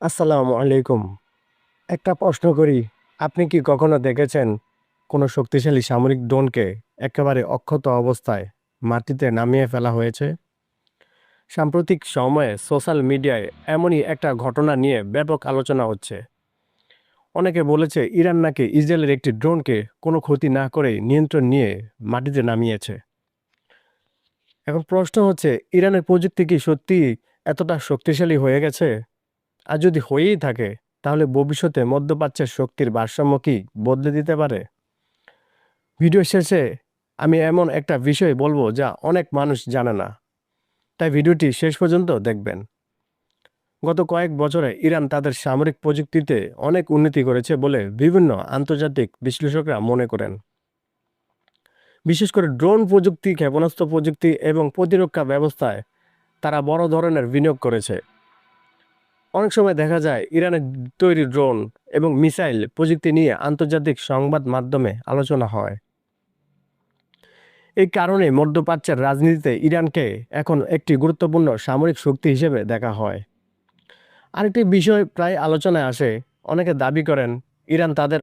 আসসালামু আলাইকুম। একটা প্রশ্ন করি, আপনি কি কখনো দেখেছেন কোনো শক্তিশালী সামরিক ড্রোনকে একেবারে অক্ষত অবস্থায় মাটিতে নামিয়ে ফেলা হয়েছে? সাম্প্রতিক সময়ে সোশ্যাল মিডিয়ায় এমনই একটা ঘটনা নিয়ে ব্যাপক আলোচনা হচ্ছে। অনেকে বলেছে ইরান নাকি ইসরায়েলের একটি ড্রোনকে কোনো ক্ষতি না করেই নিয়ন্ত্রণ নিয়ে মাটিতে নামিয়েছে। এখন প্রশ্ন হচ্ছে, ইরানের প্রযুক্তি কি সত্যিই এতটা শক্তিশালী হয়ে গেছে? আর যদি হয়েই থাকে, তাহলে ভবিষ্যতে মধ্যপ্রাচ্যের শক্তির ভারসাম্য কি বদলে দিতে পারে? ভিডিও শেষে আমি এমন একটা বিষয় বলবো যা অনেক মানুষ জানে না, তাই ভিডিওটি শেষ পর্যন্ত দেখবেন। গত কয়েক বছরে ইরান তাদের সামরিক প্রযুক্তিতে অনেক উন্নতি করেছে বলে বিভিন্ন আন্তর্জাতিক বিশ্লেষকরা মনে করেন। বিশেষ করে ড্রোন প্রযুক্তি, ক্ষেপণাস্ত্র প্রযুক্তি এবং প্রতিরক্ষা ব্যবস্থায় তারা বড় ধরনের বিনিয়োগ করেছে। অনেক সময় দেখা যায় ইরানের তৈরি ড্রোন এবং মিসাইল প্রযুক্তি নিয়ে আন্তর্জাতিক সংবাদ মাধ্যমে আলোচনা হয়। এই কারণে মধ্যপ্রাচ্যের রাজনীতিতে ইরানকে এখন একটি গুরুত্বপূর্ণ সামরিক শক্তি হিসেবে দেখা হয়। আরেকটি বিষয় প্রায় আলোচনায় আসে, অনেকে দাবি করেন ইরান তাদের